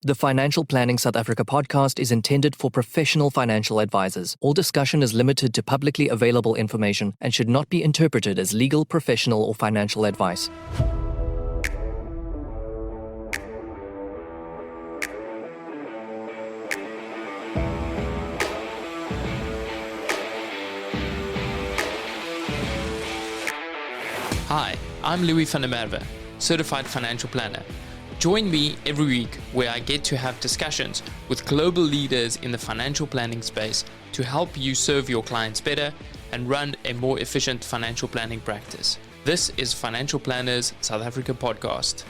The Financial Planning South Africa podcast is intended for professional financial advisors. All discussion is limited to publicly available information and should not be interpreted as legal, professional, or financial advice. Hi, I'm Louis van der Merwe, Certified Financial Planner. Join me every week where I get to have discussions with global leaders in the financial planning space to help you serve your clients better and run a more efficient financial planning practice. This is Financial Planners South Africa podcast.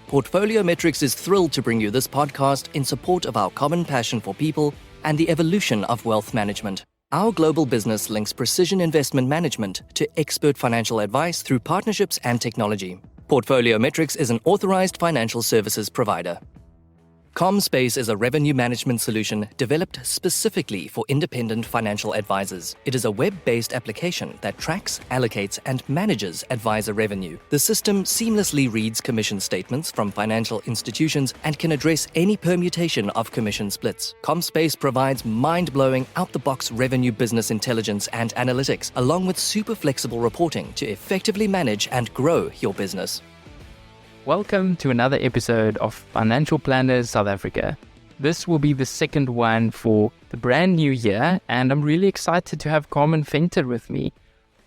Portfolio Metrics is thrilled to bring you this podcast in support of our common passion for people and the evolution of wealth management. Our global business links precision investment management to expert financial advice through partnerships and technology. Portfolio Metrics is an authorized financial services provider. ComSpace is a revenue management solution developed specifically for independent financial advisors. It is a web-based application that tracks, allocates, and manages advisor revenue. The system seamlessly reads commission statements from financial institutions and can address any permutation of commission splits. ComSpace provides mind-blowing, out-the-box revenue business intelligence and analytics, along with super flexible reporting to effectively manage and grow your business. Welcome to another episode of Financial Planners South Africa. This will be the second one for the brand new year, and I'm really excited to have Carmen Venter with me.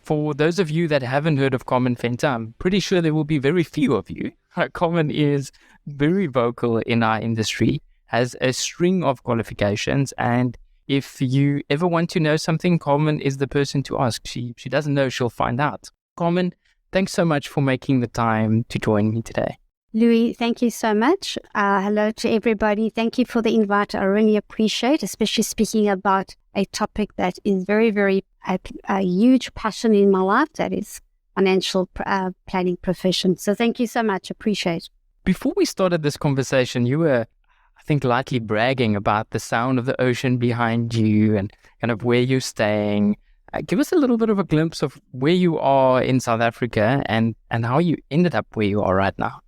For those of you that haven't heard of Carmen Venter, I'm pretty sure there will be very few of you. Carmen is very vocal in our industry, has a string of qualifications, and if you ever want to know something, Carmen is the person to ask. She doesn't know, she'll find out. Carmen, thanks so much for making the time to join me today. Louis, thank you so much. Hello to everybody. Thank you for the invite. I really appreciate, especially speaking about a topic that is very, very a huge passion in my life, that is financial planning profession. So thank you so much. Appreciate. Before we started this conversation, you were, I think, lightly bragging about the sound of the ocean behind you and kind of where you're staying. Give us a little bit of a glimpse of where you are in South Africa and how you ended up where you are right now.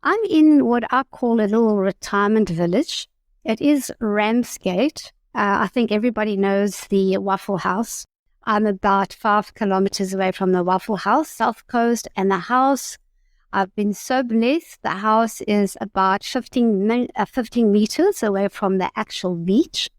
I'm in what I call a little retirement village. It is Ramsgate. I think everybody knows the Waffle House. I'm about 5 kilometers away from the Waffle House, South Coast, and the house, I've been so blessed. The house is about 15 meters away from the actual beach.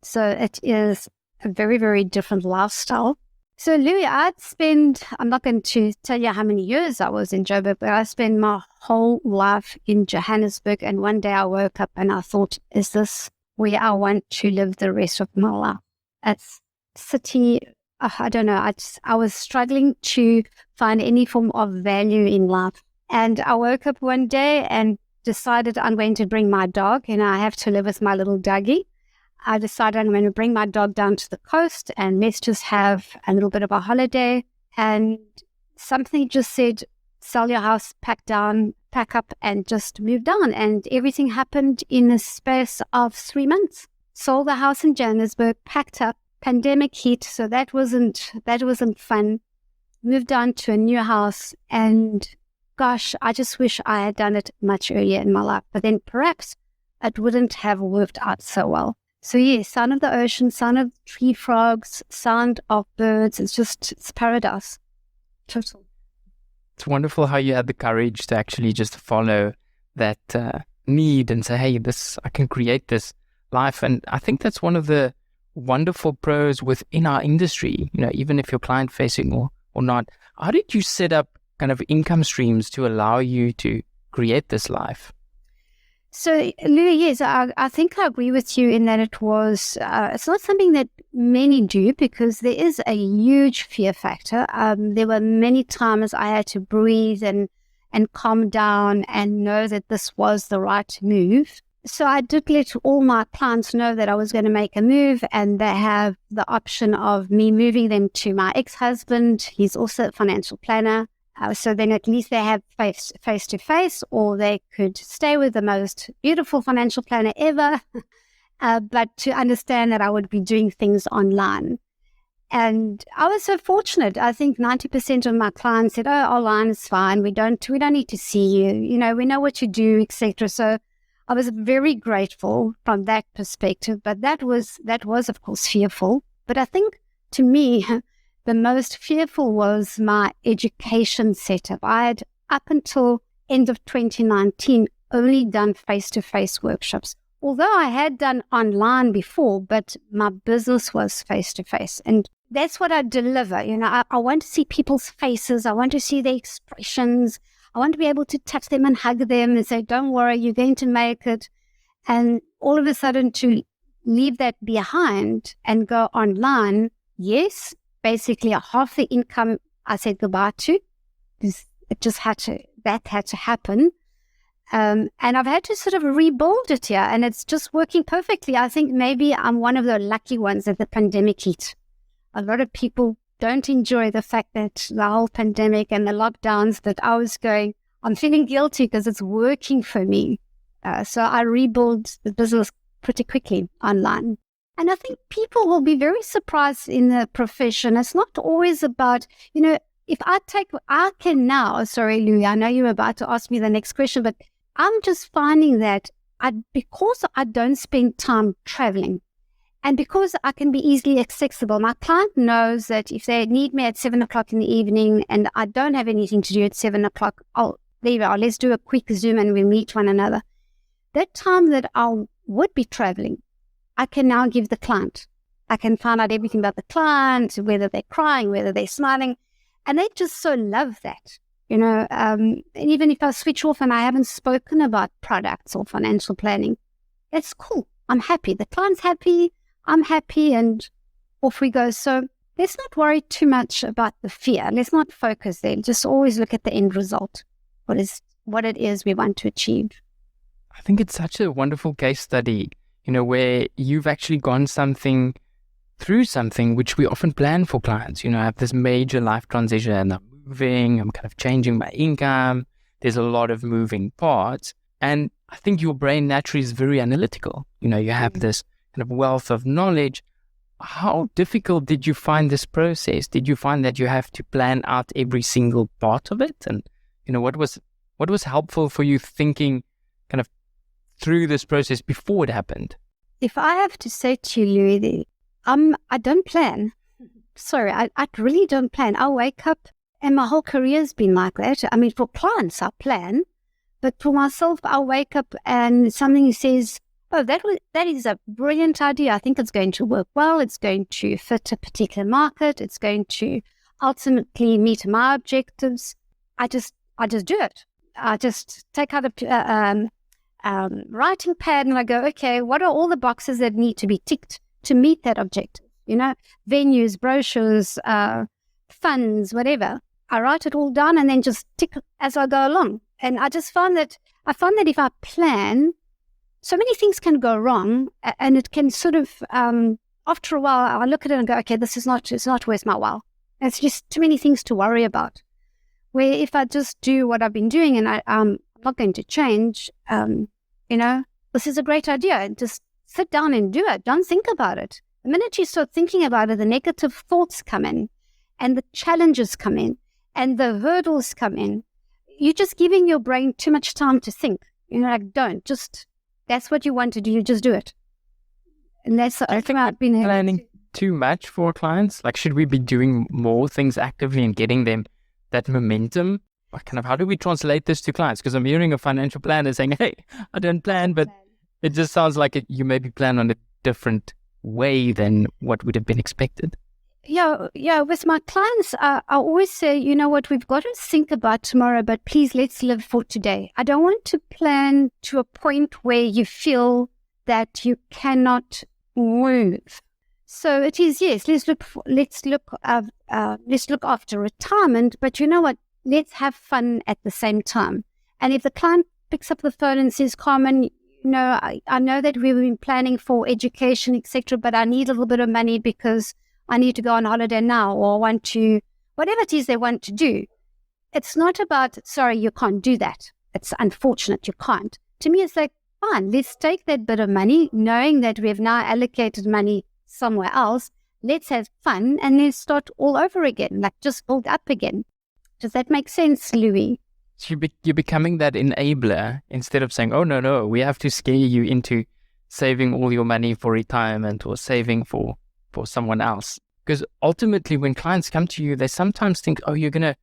So it is a very, very different lifestyle. So Louis, I'm not going to tell you how many years I was in Joburg, but I spent my whole life in Johannesburg. And one day I woke up and I thought, is this where I want to live the rest of my life? It's city, I don't know. I was struggling to find any form of value in life. And I woke up one day and decided I'm going to bring my dog, and I have to live with my little doggy. I decided I'm going to bring my dog down to the coast and let's just have a little bit of a holiday. And something just said, sell your house, pack up and just move down. And everything happened in the space of 3 months. Sold the house in Johannesburg, packed up, pandemic hit. So that wasn't fun. Moved down to a new house, and gosh, I just wish I had done it much earlier in my life. But then perhaps it wouldn't have worked out so well. So yeah, sound of the ocean, sound of tree frogs, sound of birds. It's paradise. Total. It's wonderful how you had the courage to actually just follow that need and say, hey, I can create this life. And I think that's one of the wonderful pros within our industry, even if you're client facing or not. How did you set up kind of income streams to allow you to create this life? So, Louis, yes, I think I agree with you in that it's not something that many do because there is a huge fear factor. There were many times I had to breathe and calm down and know that this was the right move. So I did let all my clients know that I was going to make a move, and they have the option of me moving them to my ex-husband. He's also a financial planner. So then at least they have face to face, or they could stay with the most beautiful financial planner ever, but to understand that I would be doing things online. And I was so fortunate. I think 90% of my clients said, oh, online is fine. We don't need to see you. We know what you do, etc. So I was very grateful from that perspective, but that was of course fearful. But I think to me, the most fearful was my education setup. I had, up until end of 2019, only done face-to-face workshops. Although I had done online before, but my business was face-to-face. And that's what I deliver. I want to see people's faces. I want to see their expressions. I want to be able to touch them and hug them and say, don't worry, you're going to make it. And all of a sudden to leave that behind and go online, yes, basically half the income I said goodbye to. That had to happen. And I've had to sort of rebuild it here, and it's just working perfectly. I think maybe I'm one of the lucky ones that the pandemic hit. A lot of people don't enjoy the fact that the whole pandemic and the lockdowns that I was going, I'm feeling guilty because it's working for me. So I rebuilt the business pretty quickly online. And I think people will be very surprised in the profession. It's not always about, if I can now, sorry, Louis, I know you're about to ask me the next question, but I'm just finding that because I don't spend time traveling and because I can be easily accessible, my client knows that if they need me at 7 o'clock in the evening and I don't have anything to do at 7 o'clock, there you are, let's do a quick Zoom and we meet one another. That time that I would be traveling, I can now give the client. I can find out everything about the client, whether they're crying, whether they're smiling, and they just so love that. And even if I switch off and I haven't spoken about products or financial planning, it's cool. I'm happy. The client's happy. I'm happy, and off we go. So let's not worry too much about the fear. Let's not focus there. Just always look at the end result. What it is we want to achieve. I think it's such a wonderful case study, where you've actually gone through something which we often plan for clients. I have this major life transition. I'm moving, I'm kind of changing my income. There's a lot of moving parts. And I think your brain naturally is very analytical. You have this kind of wealth of knowledge. How difficult did you find this process? Did you find that you have to plan out every single part of it? And, what was helpful for you thinking kind of through this process before it happened? If I have to say to you, Louis, I don't plan. Sorry, I really don't plan. I wake up, and my whole career's been like that. I mean, for clients, I plan, but for myself, I wake up and something says, oh, that is a brilliant idea. I think it's going to work well. It's going to fit a particular market. It's going to ultimately meet my objectives. I just do it. I just take out a writing pad and I go, okay, what are all the boxes that need to be ticked to meet that objective? Venues, brochures, funds, whatever. I write it all down and then just tick as I go along. And I found that if I plan, so many things can go wrong, and it can sort of, after a while, I look at it and go, okay, it's not worth my while. It's just too many things to worry about. Where if I just do what I've been doing and I'm not going to change, this is a great idea. Just sit down and do it. Don't think about it. The minute you start thinking about it, the negative thoughts come in and the challenges come in and the hurdles come in. You're just giving your brain too much time to think. That's what you want to do. You just do it. And that's the only thing I've been planning too much for clients. Like, should we be doing more things actively and getting them that momentum? How do we translate this to clients? Because I'm hearing a financial planner saying, hey, I don't plan, but it just sounds like you maybe plan on a different way than what would have been expected. Yeah. With my clients, I always say, you know what, we've got to think about tomorrow, but please let's live for today. I don't want to plan to a point where you feel that you cannot move. So it is, yes, let's look after retirement, but you know what? Let's have fun at the same time. And if the client picks up the phone and says, Carmen, I know that we've been planning for education, etc., but I need a little bit of money because I need to go on holiday now, or want to, whatever it is they want to do. It's not about, sorry, you can't do that. It's unfortunate you can't. To me, it's like, fine, let's take that bit of money, knowing that we have now allocated money somewhere else. Let's have fun and let's start all over again, like just build up again. Does that make sense, Louis? So you're becoming that enabler instead of saying, oh, no, we have to scare you into saving all your money for retirement or saving for someone else. Because ultimately, when clients come to you, they sometimes think, oh, you're gonna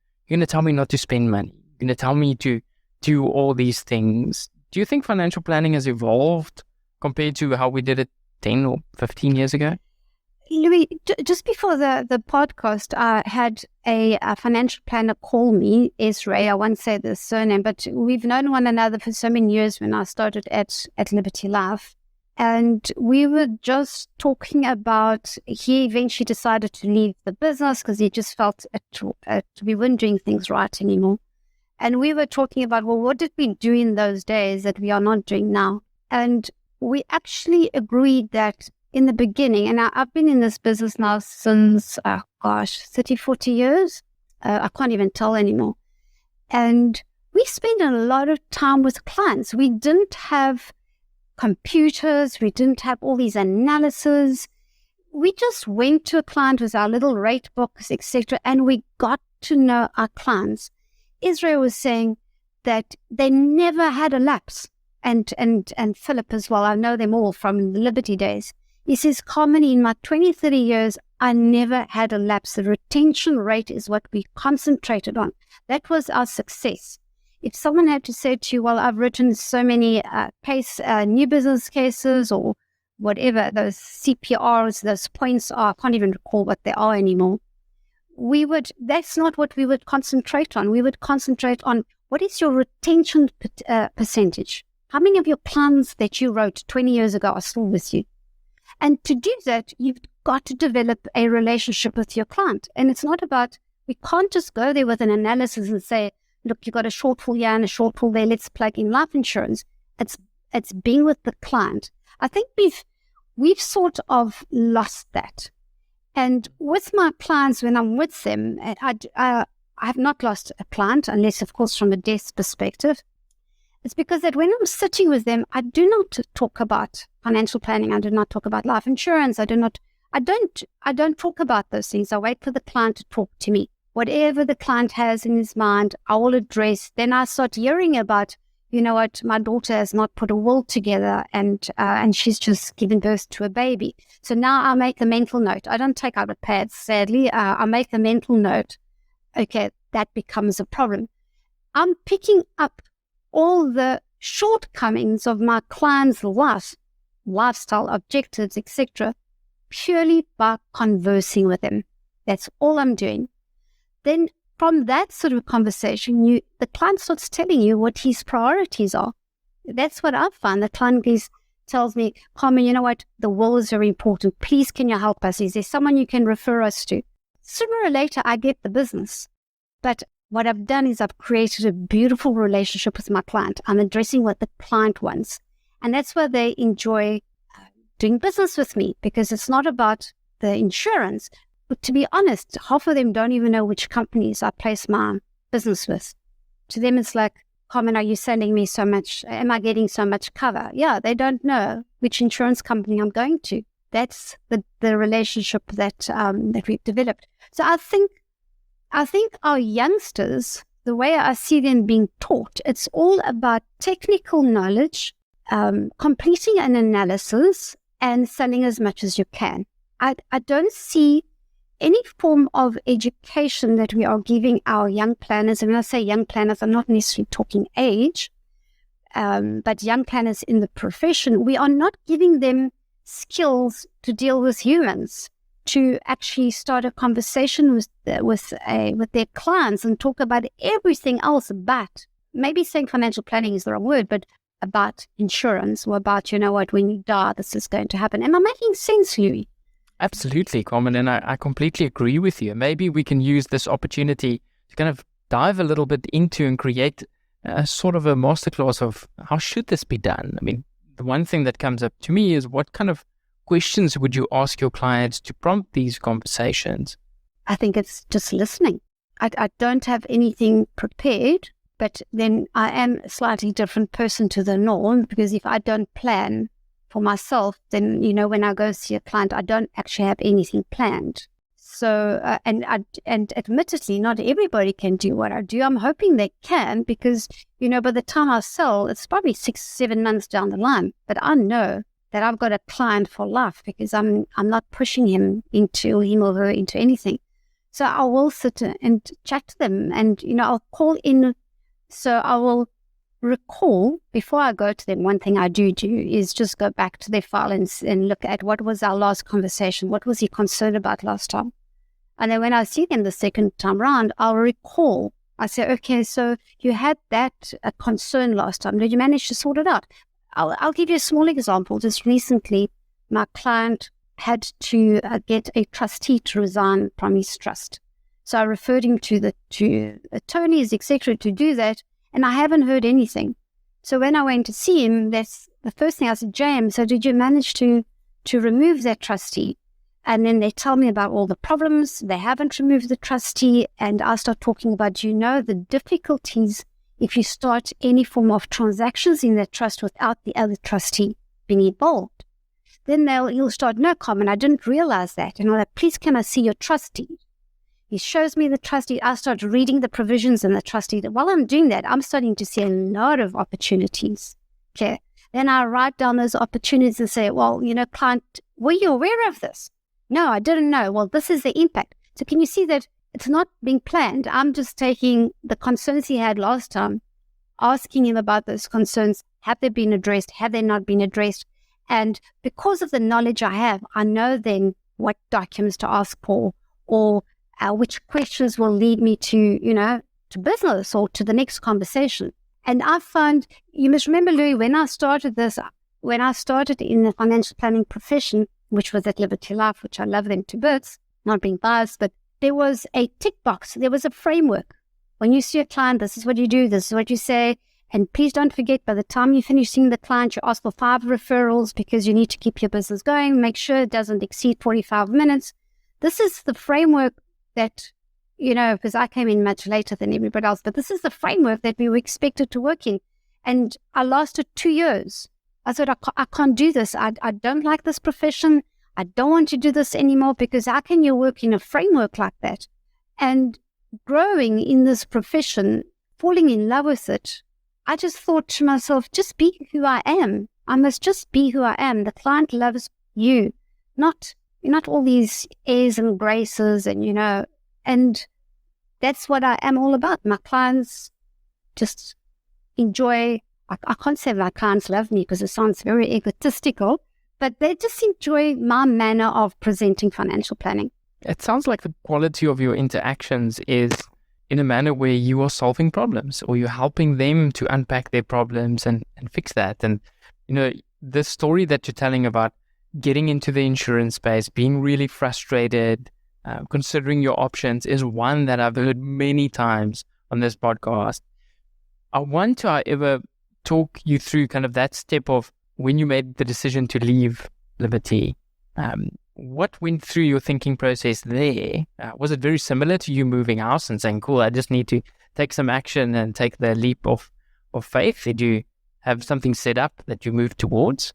tell me not to spend money. You're gonna tell me to do all these things. Do you think financial planning has evolved compared to how we did it 10 or 15 years ago? Louis, just before the podcast, I had a financial planner call me, Ezra. I won't say the surname, but we've known one another for so many years when I started at Liberty Life. And we were just talking about, he eventually decided to leave the business because he just felt we weren't doing things right anymore. And we were talking about, well, what did we do in those days that we are not doing now? And we actually agreed that in the beginning, and I've been in this business now since, 30, 40 years. I can't even tell anymore. And we spent a lot of time with clients. We didn't have computers. We didn't have all these analyses. We just went to a client with our little rate books, etc., and we got to know our clients. Israel was saying that they never had a lapse, and Philip as well. I know them all from the Liberty days. He says, Carmen, in my 20, 30 years, I never had a lapse. The retention rate is what we concentrated on. That was our success. If someone had to say to you, well, I've written so many new business cases or whatever, those CPRs, those points are, I can't even recall what they are anymore. That's not what we would concentrate on. We would concentrate on what is your retention percentage? How many of your plans that you wrote 20 years ago are still with you? And to do that, you've got to develop a relationship with your client. And it's not about, we can't just go there with an analysis and say, look, you've got a shortfall here and a shortfall there, let's plug in life insurance. It's being with the client. I think we've sort of lost that. And with my clients, when I'm with them, I have not lost a client, unless, of course, from a death perspective. It's because that when I'm sitting with them, I do not talk about financial planning. I do not talk about life insurance. I don't talk about those things. I wait for the client to talk to me. Whatever the client has in his mind, I will address. Then I start hearing about, you know what, my daughter has not put a will together and she's just given birth to a baby. So now I make a mental note. I don't take out a pad, sadly. I make a mental note. Okay, that becomes a problem. I'm picking up all the shortcomings of my client's lifestyle objectives, etc., purely by conversing with them. That's all I'm doing. Then from that sort of conversation, the client starts telling you what his priorities are. That's what I find. The client tells me, Carmen, you know what? The will is very important. Please, can you help us? Is there someone you can refer us to? Sooner or later, I get the business. But what I've done is I've created a beautiful relationship with my client. I'm addressing what the client wants. And that's why they enjoy doing business with me, because it's not about the insurance. But to be honest, half of them don't even know which companies I place my business with. To them, it's like, Carmen, are you sending me so much? Am I getting so much cover? Yeah, they don't know which insurance company I'm going to. That's the relationship that we've developed. So I think our youngsters, the way I see them being taught, it's all about technical knowledge, completing an analysis, and selling as much as you can. I don't see any form of education that we are giving our young planners. And when I say young planners, I'm not necessarily talking age, but young planners in the profession. We are not giving them skills to deal with humans, to actually start a conversation with their clients and talk about everything else but, maybe saying financial planning is the wrong word, but about insurance, or about, you know what, when you die, this is going to happen. Am I making sense, Louis? Absolutely, Carmen, and I completely agree with you. Maybe we can use this opportunity to kind of dive a little bit into and create a sort of a masterclass of how should this be done. I mean, the one thing that comes up to me is, what kind of questions would you ask your clients to prompt these conversations? I think it's just listening. I don't have anything prepared, but then I am a slightly different person to the norm, because if I don't plan for myself, then, you know, when I go see a client, I don't actually have anything planned. So, and admittedly, not everybody can do what I do. I'm hoping they can, because, by the time I sell, it's probably 6-7 months down the line. But I know that I've got a client for life, because I'm not pushing him or her into anything. So I will sit and chat to them, and, I'll call in. So I will recall before I go to them. One thing I do is just go back to their file and look at what was our last conversation. What was he concerned about last time? And then when I see them the second time round, I'll recall. I say, okay, so you had that concern last time. Did you manage to sort it out? I'll give you a small example. Just recently, my client had to get a trustee to resign from his trust. So I referred him to attorneys, etc., to do that, and I haven't heard anything. So when I went to see him, that's the first thing I said, James, so did you manage to remove that trustee? And then they tell me about all the problems. They haven't removed the trustee. And I start talking about, the difficulties if you start any form of transactions in that trust without the other trustee being involved. Then he'll start, no, Carmen, I didn't realize that. And I'm like, please, can I see your trustee? He shows me the trustee. I start reading the provisions in the trustee. While I'm doing that, I'm starting to see a lot of opportunities. Okay. Then I write down those opportunities and say, well, client, were you aware of this? No, I didn't know. Well, this is the impact. So can you see that it's not being planned? I'm just taking the concerns he had last time, asking him about those concerns. Have they been addressed? Have they not been addressed? And because of the knowledge I have, I know then what documents to ask for, or which questions will lead me to business or to the next conversation. And I found, you must remember, Louis, when I started in the financial planning profession, which was at Liberty Life, which I love them to bits, not being biased, but there was a tick box. There was a framework. When you see a client, this is what you do, this is what you say. And please don't forget, by the time you finish seeing the client, you ask for 5 referrals, because you need to keep your business going. Make sure it doesn't exceed 45 minutes. This is the framework that, because I came in much later than everybody else, but this is the framework that we were expected to work in. And I lasted 2 years. I said, I can't do this. I don't like this profession. I don't want to do this anymore, because how can you work in a framework like that? And growing in this profession, falling in love with it, I just thought to myself, just be who I am. I must just be who I am. The client loves you, not all these airs and graces, and that's what I am all about. My clients just enjoy. I can't say my clients love me, because it sounds very egotistical, but they just enjoy my manner of presenting financial planning. It sounds like the quality of your interactions is in a manner where you are solving problems, or you're helping them to unpack their problems and fix that. And, the story that you're telling about getting into the insurance space, being really frustrated, considering your options, is one that I've heard many times on this podcast. I want to, however, talk you through kind of that step of when you made the decision to leave Liberty. What went through your thinking process there? Was it very similar to you moving house and saying, cool, I just need to take some action and take the leap of faith? Did you have something set up that you moved towards?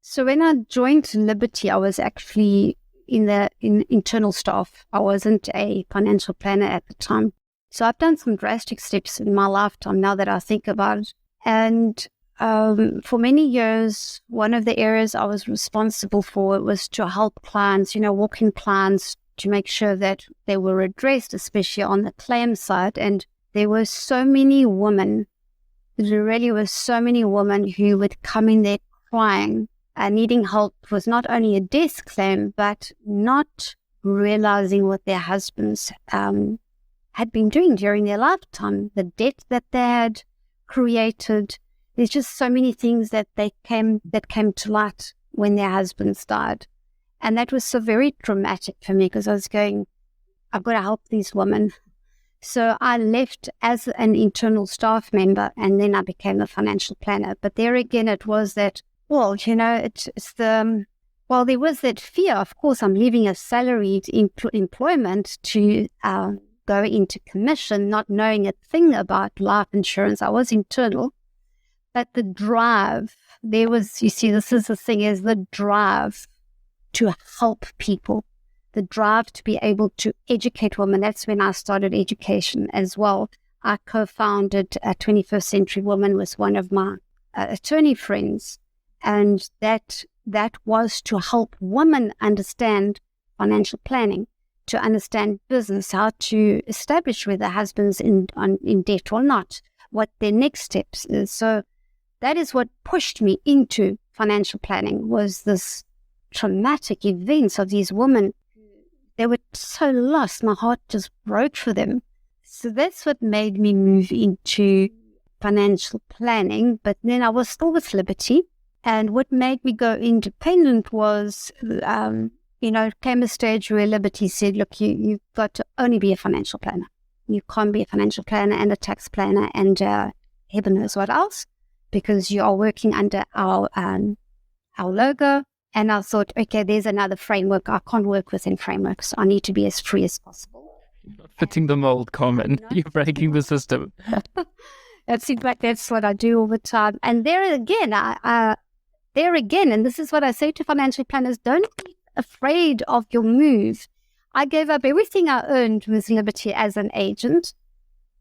So when I joined Liberty, I was actually in internal staff. I wasn't a financial planner at the time. So I've done some drastic steps in my lifetime now that I think about it. And for many years, one of the areas I was responsible for was to help clients, walk-in clients, to make sure that they were addressed, especially on the claim side. And there were so many women, there really were so many women who would come in there crying and needing help with not only a death claim, but not realizing what their husbands had been doing during their lifetime, the debt that they had created. There's just so many things that came to light when their husbands died. And that was so very dramatic for me, because I was going, I've got to help these women. So I left as an internal staff member, and then I became a financial planner. But there again, it was that, well, there was that fear. Of course, I'm leaving a salaried employment to go into commission, not knowing a thing about life insurance. I was internal. But the drive, this is the thing, is the drive to help people, the drive to be able to educate women. That's when I started education as well. I co-founded 21st Century Women with one of my attorney friends, and that was to help women understand financial planning, to understand business, how to establish whether husband's in debt or not, what their next steps is. So that is what pushed me into financial planning, was this traumatic events of these women. They were so lost. My heart just broke for them. So that's what made me move into financial planning. But then I was still with Liberty. And what made me go independent was, came a stage where Liberty said, look, you've got to only be a financial planner. You can't be a financial planner and a tax planner and heaven knows what else, because you are working under our logo. And I thought, okay, there's another framework. I can't work within frameworks. I need to be as free as possible. You're not fitting the mold, Carmen. You're breaking the system. That's what I do all the time. And there again, and this is what I say to financial planners, don't be afraid of your move. I gave up everything I earned with Liberty as an agent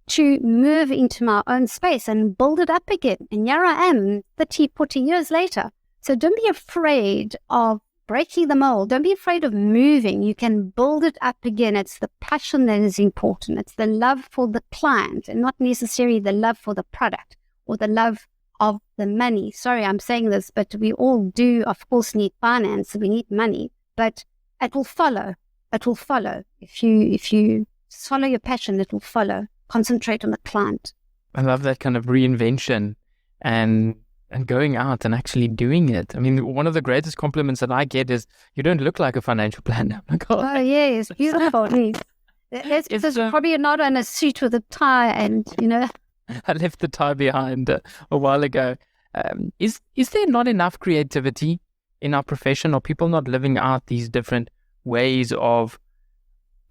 to move into my own space and build it up again. And here I am 30, 40 years later. So don't be afraid of breaking the mold. Don't be afraid of moving. You can build it up again. It's the passion that is important. It's the love for the client and not necessarily the love for the product or the love of the money. Sorry, I'm saying this, but we all do, of course, need finance. We need money, but it will follow. It will follow. If you follow your passion, it will follow. Concentrate on the client. I love that kind of reinvention and going out and actually doing it. I mean, one of the greatest compliments that I get is, you don't look like a financial planner. I'm like, oh, yes, beautiful. It's because probably you're not in a suit with a tie and, I left the tie behind a while ago. Is there not enough creativity in our profession, or people not living out these different ways of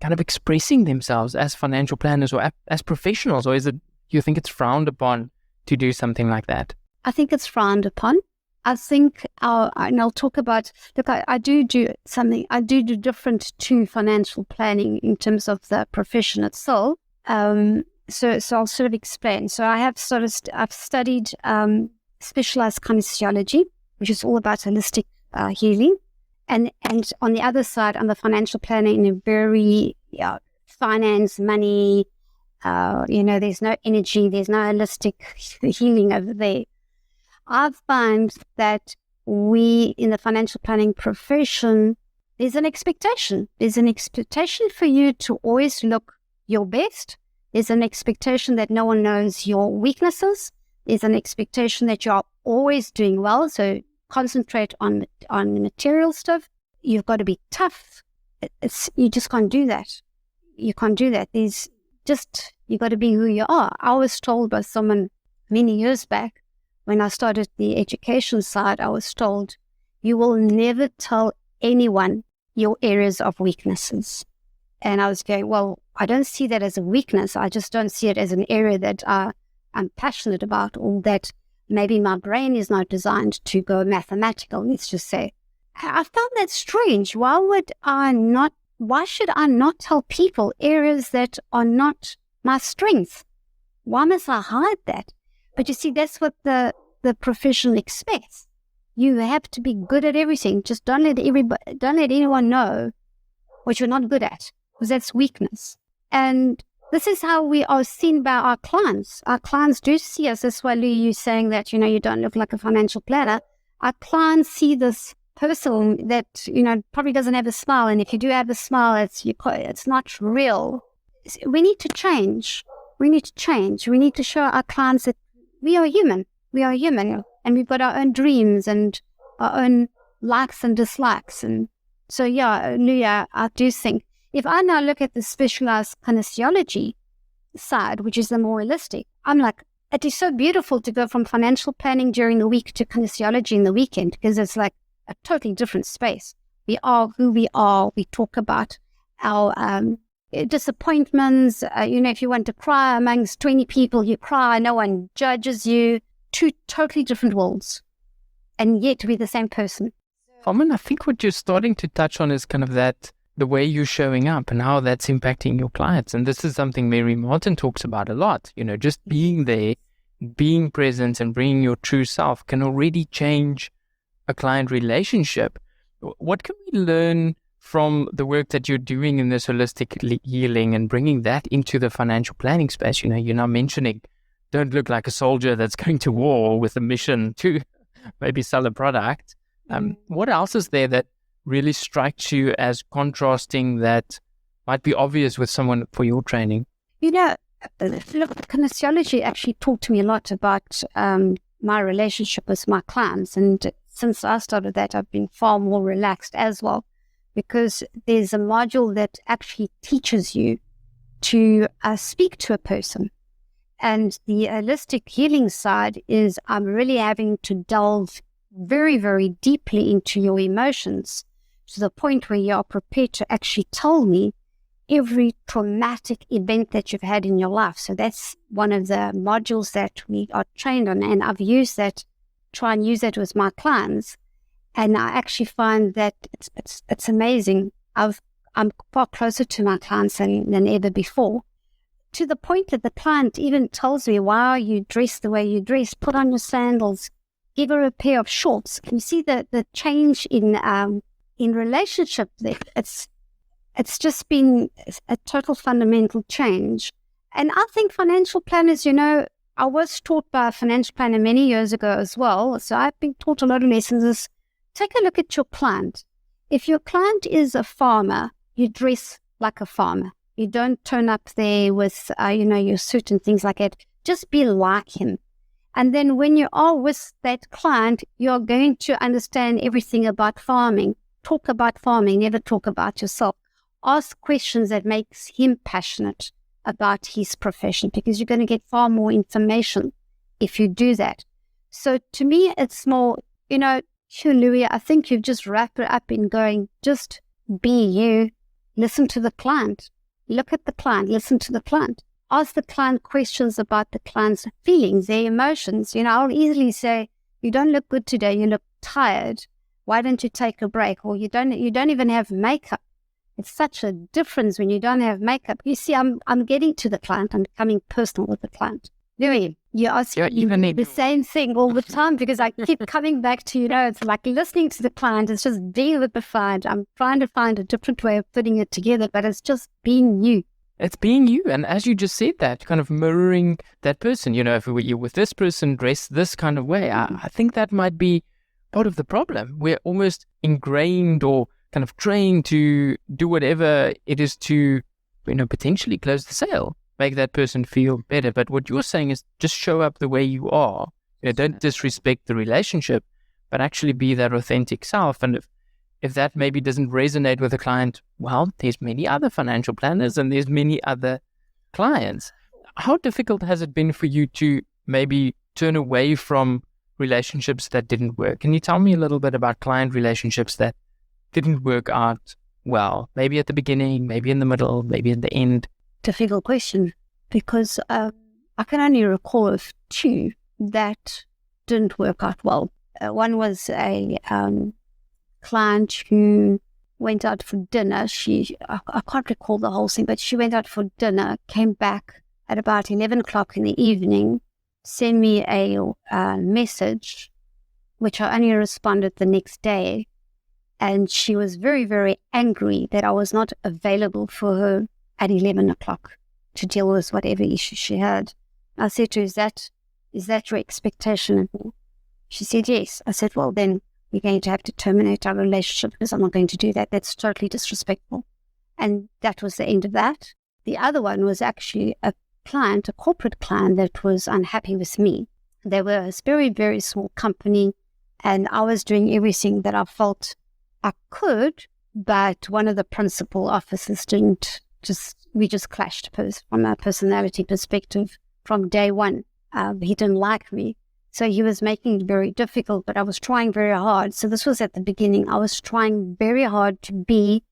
kind of expressing themselves as financial planners or as professionals? Or is it, you think it's frowned upon to do something like that? I think it's frowned upon. I think, and I'll talk about, look, I do something, I do different to financial planning in terms of the profession itself. So I'll sort of explain. So I've studied specialized kinesiology, which is all about holistic healing. And on the other side, I'm the financial planner in a very finance, money, there's no energy, there's no holistic healing over there. I find that we in the financial planning profession, there's an expectation. There's an expectation for you to always look your best. There's an expectation that no one knows your weaknesses. There's an expectation that you're always doing well. So concentrate on the material stuff. You've got to be tough. You just can't do that. You can't do that. You got to be who you are. I was told by someone many years back, when I started the education side, I was told, you will never tell anyone your areas of weaknesses. And I was going, well, I don't see that as a weakness. I just don't see it as an area that I'm passionate about, or that maybe my brain is not designed to go mathematical, let's just say. I found that strange. Why should I not tell people areas that are not my strength? Why must I hide that? But you see, that's what the profession expects. You have to be good at everything. Just don't let anyone know what you're not good at, because that's weakness. And this is how we are seen by our clients. Our clients do see us. That's why, Lou, you're saying that, you don't look like a financial planner. Our clients see this person that, probably doesn't have a smile. And if you do have a smile, it's not real. We need to change. We need to show our clients that we are human. And we've got our own dreams and our own likes and dislikes. And so, Luya, I do think, if I now look at the specialized kinesiology side, which is the more holistic, I'm like, it is so beautiful to go from financial planning during the week to kinesiology in the weekend, because it's like a totally different space. We are who we are. We talk about our disappointments. If you want to cry amongst 20 people, you cry. No one judges you. Two totally different worlds, and yet we're the same person. Carmen, I think what you're starting to touch on is kind of that the way you're showing up and how that's impacting your clients. And this is something Mary Martin talks about a lot. Just being there, being present and bringing your true self can already change a client relationship. What can we learn from the work that you're doing in this holistic healing and bringing that into the financial planning space? You're now mentioning, don't look like a soldier that's going to war with a mission to maybe sell a product. What else is there that really strikes you as contrasting that might be obvious with someone for your training? Look, kinesiology actually talked to me a lot about my relationship with my clients. And since I started that, I've been far more relaxed as well, because there's a module that actually teaches you to speak to a person. And the holistic healing side is I'm really having to delve very, very deeply into your emotions to the point where you are prepared to actually tell me every traumatic event that you've had in your life. So that's one of the modules that we are trained on, and I've used that, try and use that with my clients, and I actually find that it's amazing. I'm far closer to my clients than ever before, to the point that the client even tells me, why are you dressed the way you dress? Put on your sandals, give her a pair of shorts. Can you see the change in relationship there? It's just been a total fundamental change. And I think financial planners, I was taught by a financial planner many years ago as well. So I've been taught a lot of lessons. Take a look at your client. If your client is a farmer, you dress like a farmer. You don't turn up there with, your suit and things like that. Just be like him. And then when you are with that client, you're going to understand everything about farming. Talk about farming, never talk about yourself. Ask questions that makes him passionate about his profession, because you're going to get far more information if you do that. So to me, it's more, Louis, I think you've just wrapped it up in going, just be you, listen to the client, look at the client, listen to the client, ask the client questions about the client's feelings, their emotions. I'll easily say, you don't look good today, you look tired. Why don't you take a break? Or you don't even have makeup. It's such a difference when you don't have makeup. You see, I'm getting to the client. I'm becoming personal with the client. Louis, you ask me the same thing all the time, because I keep coming back to, it's like listening to the client. It's just being with the client. I'm trying to find a different way of putting it together, but it's just being you. It's being you. And as you just said that, kind of mirroring that person, if you're with this person dressed this kind of way, I think that might be part of the problem. We're almost ingrained or kind of trained to do whatever it is to, potentially close the sale, make that person feel better. But what you're saying is just show up the way you are. Don't disrespect the relationship, but actually be that authentic self. And if that maybe doesn't resonate with a client, well, there's many other financial planners and there's many other clients. How difficult has it been for you to maybe turn away from relationships that didn't work? Can you tell me a little bit about client relationships that didn't work out well? Maybe at the beginning, maybe in the middle, maybe in the end. Difficult question, because I can only recall of two that didn't work out well. One was a client who went out for dinner. I can't recall the whole thing, but she went out for dinner, came back at about 11 o'clock in the evening, sent me a message, which I only responded the next day. And she was very, very angry that I was not available for her at 11 o'clock to deal with whatever issue she had. I said to her, is that your expectation of me? She said, yes. I said, well, then we're going to have to terminate our relationship, because I'm not going to do that. That's totally disrespectful. And that was the end of that. The other one was actually a corporate client that was unhappy with me. They were a very, very small company, and I was doing everything that I felt I could, but one of the principal officers we just clashed from a personality perspective from day one. He didn't like me. So he was making it very difficult, but I was trying very hard. So this was at the beginning. I was trying very hard to be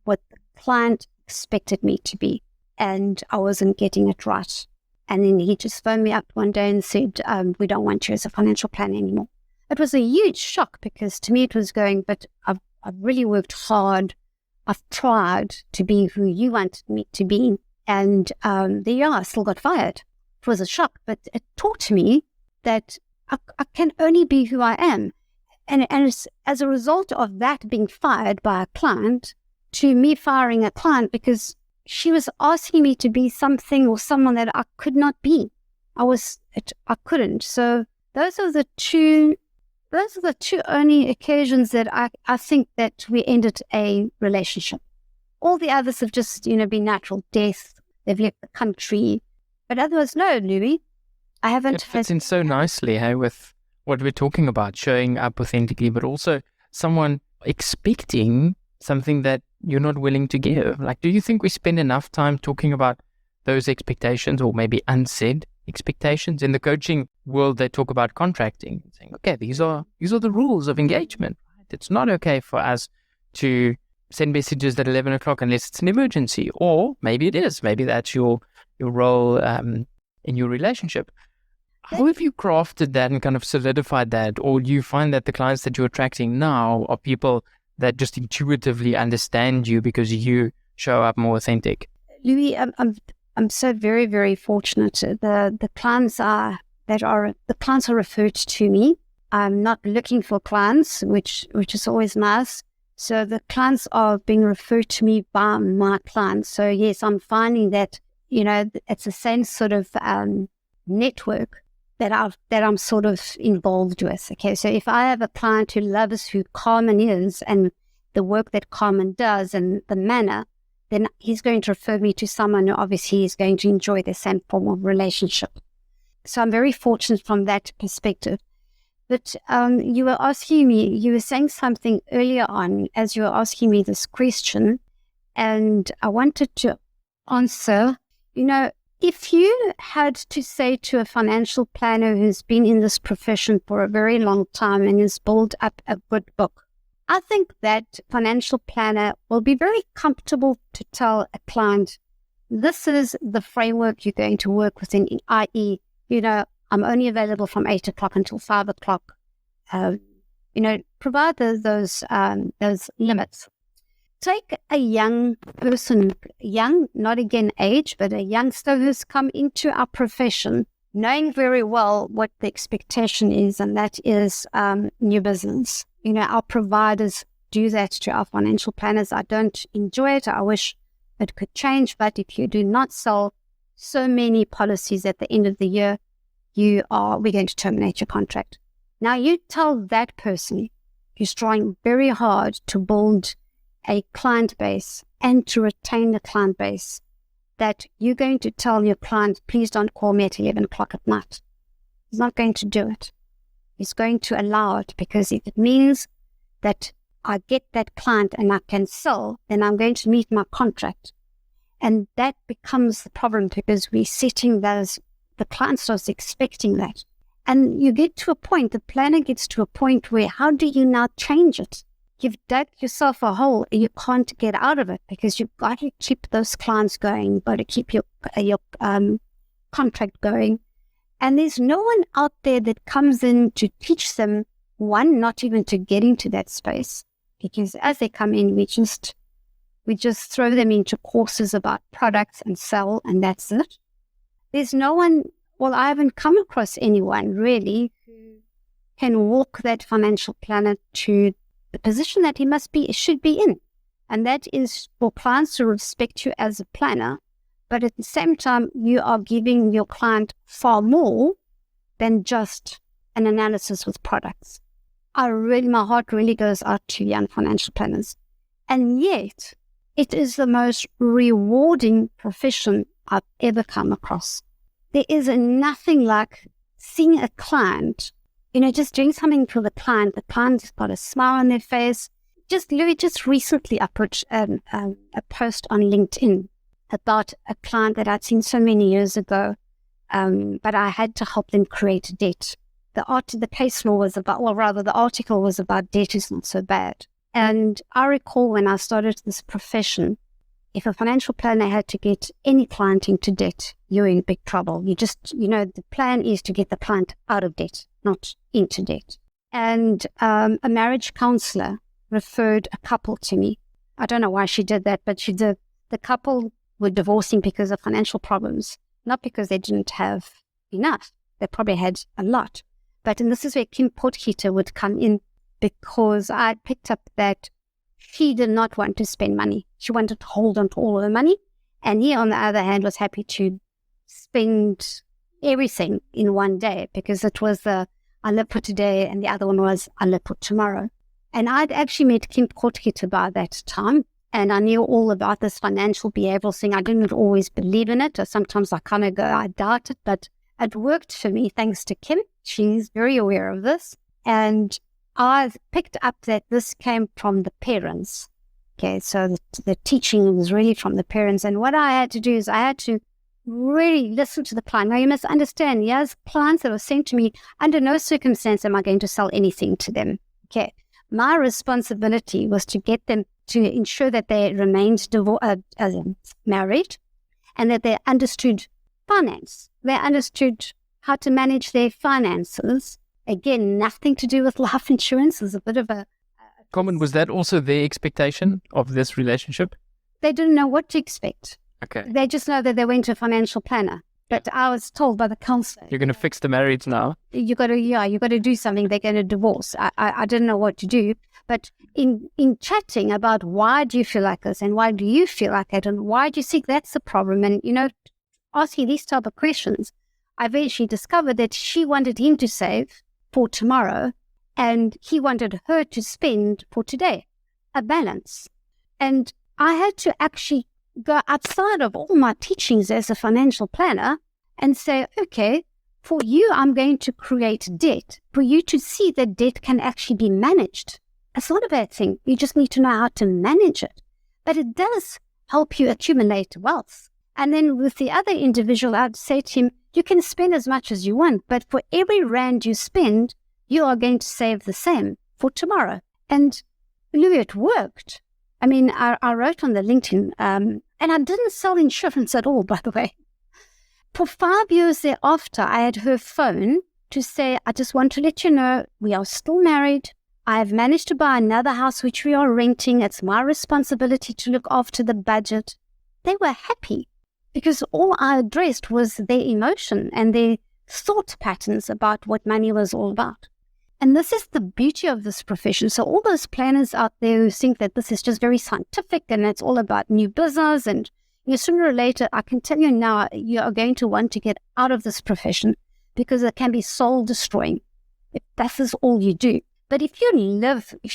what the client expected me to be, and I wasn't getting it right. And then he just phoned me up one day and said, we don't want you as a financial planner anymore. It was a huge shock, because to me it was going, but I've really worked hard I've tried to be who you wanted me to be. And there you are, I still got fired. It was a shock, but it taught me that I can only be who I am. And it's as a result of that being fired by a client to me firing a client because she was asking me to be something or someone that I could not be. I couldn't. So those are the two only occasions that I think that we ended a relationship. All the others have just, been natural death. They've left the country. But otherwise, no, Louis, I haven't. It fits in so nicely, hey, with what we're talking about, showing up authentically, but also someone expecting something that you're not willing to give. Like, do you think we spend enough time talking about those expectations or maybe unsaid expectations? In the coaching world, they talk about contracting, saying, okay, these are the rules of engagement. It's not okay for us to send messages at 11 o'clock unless it's an emergency, or maybe it is. Maybe that's your role in your relationship. How have you crafted that and kind of solidified that? Or do you find that the clients that you're attracting now are people that just intuitively understand you because you show up more authentic? Louis, I'm so very, very fortunate. The clients are referred to me. I'm not looking for clients, which is always nice. So the clients are being referred to me by my clients. So yes, I'm finding that, it's the same sort of network that I'm sort of involved with. Okay, so if I have a client who loves who Carmen is and the work that Carmen does and the manner, then he's going to refer me to someone who obviously is going to enjoy the same form of relationship. So I'm very fortunate from that perspective. But you were saying something earlier on as you were asking me this question, and I wanted to answer, if you had to say to a financial planner who's been in this profession for a very long time and has built up a good book, I think that financial planner will be very comfortable to tell a client, this is the framework you're going to work within, i.e., I'm only available from 8 o'clock until 5 o'clock. Provide those limits. Take a young person, young, not again age, but a youngster who's come into our profession, knowing very well what the expectation is, and that is new business. Our providers do that to our financial planners. I don't enjoy it. I wish it could change, but if you do not sell so many policies at the end of the year, we're going to terminate your contract. Now you tell that person who's trying very hard to build a client base and to retain the client base that you're going to tell your client, please don't call me at 11 o'clock at night. He's not going to do it. He's going to allow it, because if it means that I get that client and I can sell, then I'm going to meet my contract. And that becomes the problem, because we're setting those, the client starts expecting that. And you get to a point, the planner gets to a point where how do you now change it? You've dug yourself a hole and you can't get out of it, because you've got to keep those clients going, you've got to keep your contract going. And there's no one out there that comes in to teach them, one, not even to get into that space, because as they come in, we just throw them into courses about products and sell, and that's it. There's no one, well, I haven't come across anyone really who can walk that financial planner to the position that he should be in. And that is for clients to respect you as a planner, but at the same time, you are giving your client far more than just an analysis with products. My heart really goes out to young financial planners. And yet, it is the most rewarding profession I've ever come across. There is nothing like seeing a client, just doing something for the client. The client's got a smile on their face. Just recently, I put a post on LinkedIn about a client that I'd seen so many years ago, but I had to help them create a debt. The case law was about, the article was about debt is not so bad. And I recall when I started this profession, if a financial planner had to get any client into debt, you're in big trouble. The plan is to get the client out of debt, not into debt. And a marriage counselor referred a couple to me I don't know why she did that, but she did. The couple were divorcing because of financial problems, not because they didn't have enough. They probably had a lot. And this is where Kim Potgieter would come in, because I picked up that she did not want to spend money. She wanted to hold on to all of the money. And he, on the other hand, was happy to spend everything in one day, because it was the I live for today and the other one was I live for tomorrow. And I'd actually met Kim Potgieter by that time, and I knew all about this financial behavioral thing. I didn't always believe in it, or sometimes I doubt it, but it worked for me thanks to Kim. She's very aware of this. And I picked up that this came from the parents. Okay, so the teaching was really from the parents. And what I had to do is I had to really listen to the client. Now, you must understand, yes, clients that were sent to me, under no circumstance am I going to sell anything to them. Okay, my responsibility was to get them to ensure that they remained married, and that they understood finance. They understood how to manage their finances. Again, nothing to do with life insurance. It was a bit of a... Carmen, was that also their expectation of this relationship? They didn't know what to expect. Okay. They just know that they went to a financial planner. But I was told by the counselor, You're going to fix the marriage now? you got to do something. They're going to divorce. I didn't know what to do. But in chatting about why do you feel like this and why do you feel like that and why do you think that's the problem, and, asking these type of questions, I eventually discovered that she wanted him to save for tomorrow and he wanted her to spend for today, a balance. And I had to actually go outside of all my teachings as a financial planner and say, okay, for you, I'm going to create debt for you to see that debt can actually be managed. It's not a bad thing. You just need to know how to manage it. But it does help you accumulate wealth. And then with the other individual, I'd say to him, you can spend as much as you want, but for every rand you spend, you are going to save the same for tomorrow. And Louis, it worked. I mean, I wrote on the LinkedIn, and I didn't sell insurance at all, by the way. For 5 years thereafter, I had her phone to say, I just want to let you know, we are still married. I have managed to buy another house, which we are renting. It's my responsibility to look after the budget. They were happy because all I addressed was their emotion and their thought patterns about what money was all about. And this is the beauty of this profession. So all those planners out there who think that this is just very scientific and it's all about new business, and sooner or later, I can tell you now, you are going to want to get out of this profession because it can be soul destroying if that is all you do. But if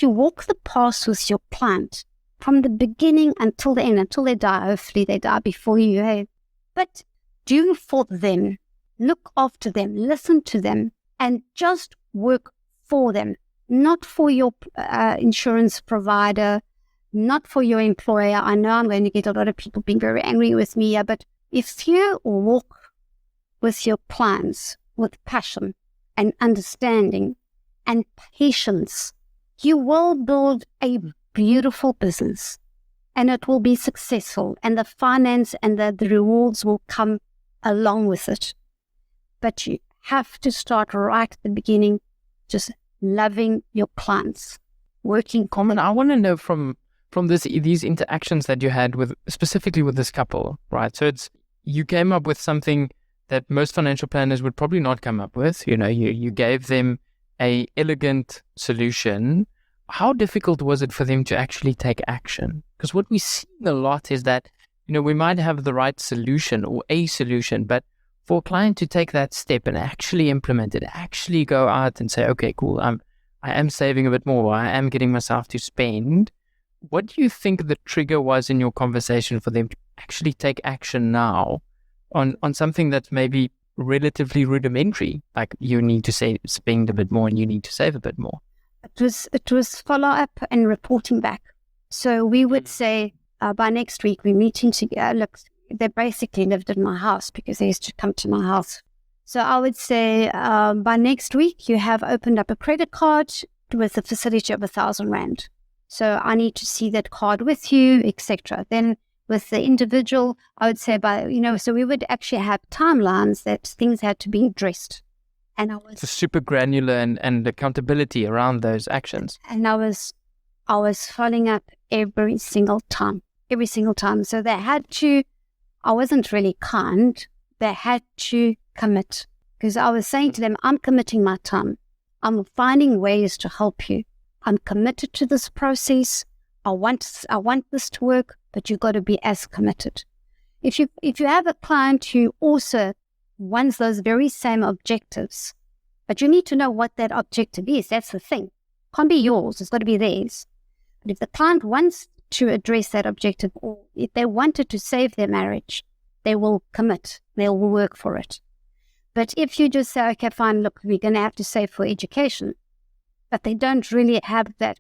you walk the path with your client from the beginning until the end, until they die, hopefully they die before you, hey, but do for them, look after them, listen to them, and just work for them, not for your insurance provider, not for your employer. I know I'm going to get a lot of people being very angry with me here, but if you walk with your clients with passion and understanding and patience, you will build a beautiful business and it will be successful, and the finance and the rewards will come along with it. But you have to start right at the beginning, just loving your clients, working. Carmen, I want to know from these interactions that you had with, specifically with this couple, right? So you came up with something that most financial planners would probably not come up with. You gave them a elegant solution. How difficult was it for them to actually take action? Because what we see a lot is that, we might have the right solution or a solution, but for a client to take that step and actually implement it, actually go out and say, okay, cool, I am saving a bit more, I am getting myself to spend. What do you think the trigger was in your conversation for them to actually take action now on something that's maybe relatively rudimentary, like you need to spend a bit more and you need to save a bit more? It was follow up and reporting back. So we would say by next week we're meeting together. Look, they basically lived in my house because they used to come to my house. So I would say by next week you have opened up a credit card with a facility of 1,000 rand. So I need to see that card with you, etc. Then with the individual, I would say so we would actually have timelines that things had to be addressed. And I was super granular and accountability around those actions. And I was following up every single time. Every single time. So they had to, I wasn't really kind. They had to commit. Because I was saying to them, I'm committing my time. I'm finding ways to help you. I'm committed to this process. I want this to work, but you've got to be as committed. If you have a client who also wants those very same objectives, but you need to know what that objective is. That's the thing. It can't be yours. It's got to be theirs. But if the client wants to address that objective, or if they wanted to save their marriage, they will commit. They will work for it. But if you just say, okay, fine, look, we're going to have to save for education, but they don't really have that,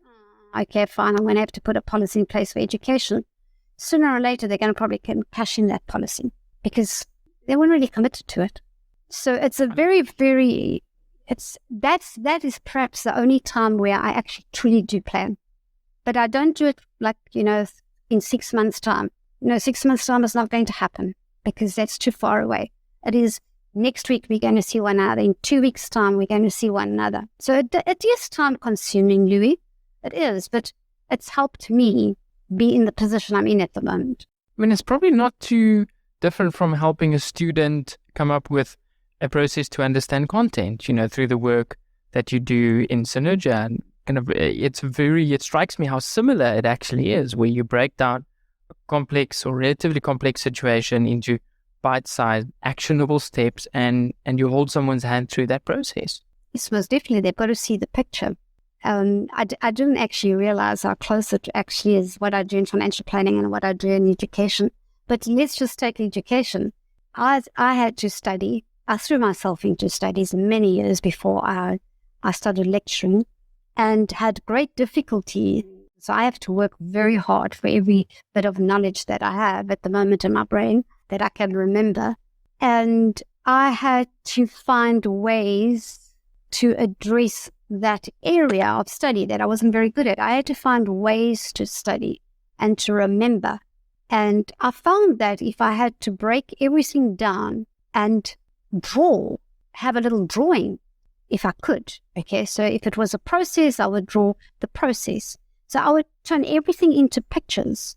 okay, fine, I'm going to have to put a policy in place for education, sooner or later they're going to probably cash in that policy because they weren't really committed to it. So it's a very, very, that is perhaps the only time where I actually truly do plan. But I don't do it like, in 6 months' time. 6 months' time is not going to happen because that's too far away. It is next week we're going to see one another. In 2 weeks' time, we're going to see one another. So it is time-consuming, Louis. It is, but it's helped me be in the position I'm in at the moment. I mean, it's probably not too different from helping a student come up with a process to understand content, through the work that you do in Synergia. And it strikes me how similar it actually is, where you break down a complex or relatively complex situation into bite-sized, actionable steps, and you hold someone's hand through that process. Yes, most definitely. They've got to see the picture. I didn't actually realize how close it actually is, what I do in financial planning and what I do in education. But let's just take education. I had to study. I threw myself into studies many years before I started lecturing and had great difficulty. So I have to work very hard for every bit of knowledge that I have at the moment in my brain that I can remember. And I had to find ways to address that area of study that I wasn't very good at. I had to find ways to study and to remember. And I found that if I had to break everything down and have a little drawing, if I could, okay? So if it was a process, I would draw the process. So I would turn everything into pictures,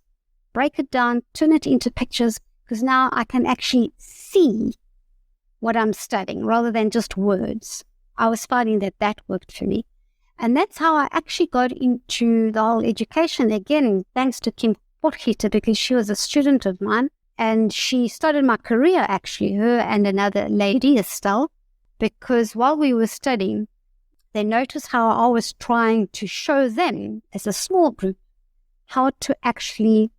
break it down, turn it into pictures, because now I can actually see what I'm studying rather than just words. I was finding that worked for me. And that's how I actually got into the whole education, again, thanks to Kim Potgieter, because she was a student of mine and she started my career, actually, her and another lady, Estelle, because while we were studying, they noticed how I was trying to show them as a small group how to actually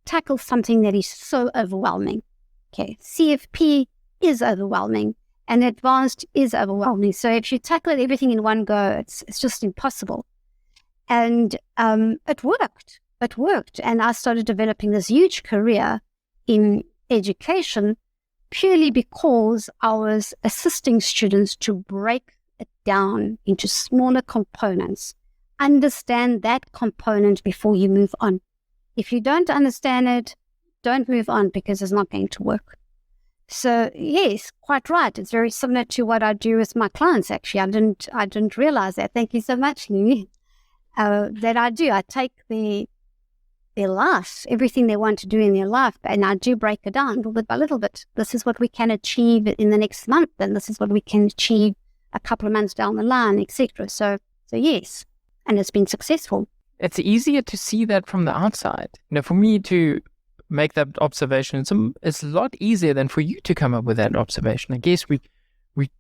tackle something that is so overwhelming. Okay, CFP is overwhelming and advanced is overwhelming. So if you tackle everything in one go, it's just impossible. And it worked. It worked. And I started developing this huge career in education purely because I was assisting students to break it down into smaller components. Understand that component before you move on. If you don't understand it, don't move on because it's not going to work. So yes, quite right. It's very similar to what I do with my clients. Actually, I didn't realize that. Thank you so much, Louis. That I do. I take their life, everything they want to do in their life, and I do break it down little bit by little bit. This is what we can achieve in the next month, and this is what we can achieve a couple of months down the line, etc. So yes, and it's been successful. It's easier to see that from the outside. For me to make that observation, it's a lot easier than for you to come up with that observation. I guess we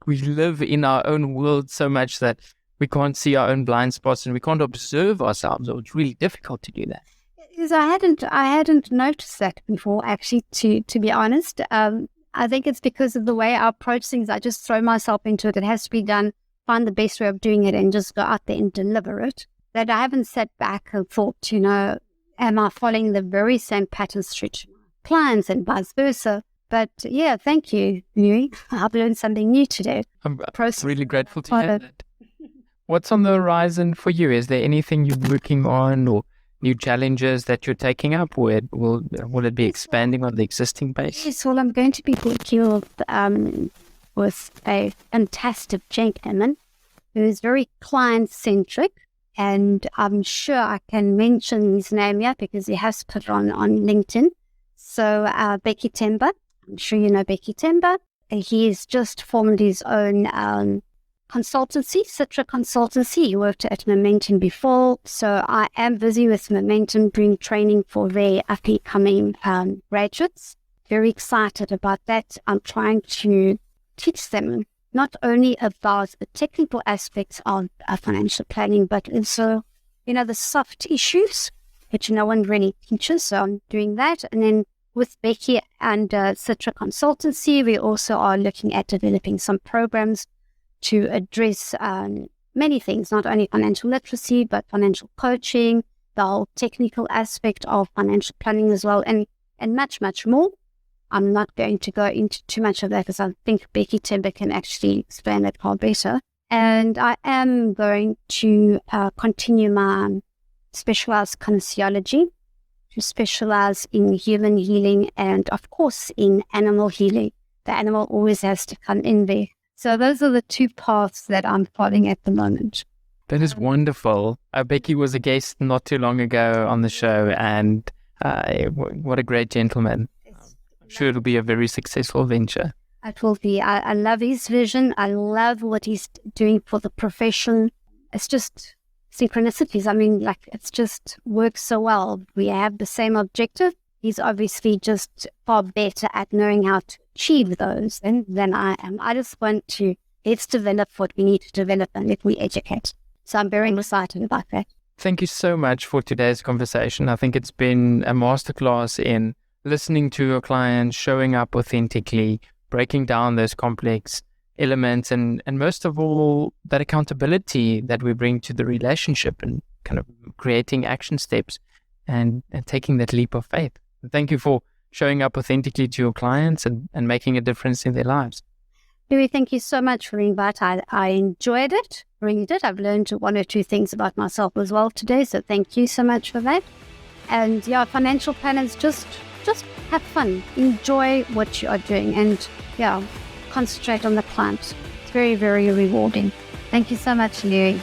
live in our own world so much that we can't see our own blind spots and we can't observe ourselves, or it's really difficult to do that. Yes, I hadn't noticed that before, actually, to be honest. I think it's because of the way I approach things. I just throw myself into it. It has to be done, find the best way of doing it, and just go out there and deliver it. That I haven't sat back and thought, am I following the very same patterns through to my clients and vice versa? But yeah, thank you, Louis. I've learned something new today. I'm really grateful to hear that. What's on the horizon for you? Is there anything you're working on or new challenges that you're taking up? Will it be expanding on the existing base? Yes, well, I'm going to be working with a fantastic gentleman who is very client-centric. And I'm sure I can mention his name here because he has put it on LinkedIn. So Becky Temba, I'm sure you know Becky Temba. He's just formed his own consultancy, Citra Consultancy. He worked at Momentum before. So I am busy with Momentum doing training for their up-and-coming graduates. Very excited about that. I'm trying to teach them not only about the technical aspects of financial planning, but also, the soft issues, which no one really teaches. So I'm doing that. And then with Becky and Citra Consultancy, we also are looking at developing some programs to address many things, not only financial literacy, but financial coaching, the whole technical aspect of financial planning as well, and much, much more. I'm not going to go into too much of that because I think Becky Timber can actually explain that far better. And I am going to continue my specialized kinesiology, to specialize in human healing and, of course, in animal healing. The animal always has to come in there. So those are the two paths that I'm following at the moment. That is wonderful. Becky was a guest not too long ago on the show, and what a great gentleman. I'm sure it'll be a very successful venture. It will be. I love his vision. I love what he's doing for the profession. It's just synchronicities. I mean, it's just works so well. We have the same objective. He's obviously just far better at knowing how to achieve those than I am. I just want to, let's develop what we need to develop and let me educate. So I'm very excited about that. Thank you so much for today's conversation. I think it's been a masterclass in listening to your clients, showing up authentically, breaking down those complex elements, and most of all, that accountability that we bring to the relationship and kind of creating action steps and taking that leap of faith. Thank you for showing up authentically to your clients and making a difference in their lives. Louis, thank you so much for the invite. I enjoyed it, really did. I've learned one or two things about myself as well today, so thank you so much for that. And financial planners, just have fun, enjoy what you are doing, and concentrate on the client. It's very, very rewarding. Thank you so much, Louis.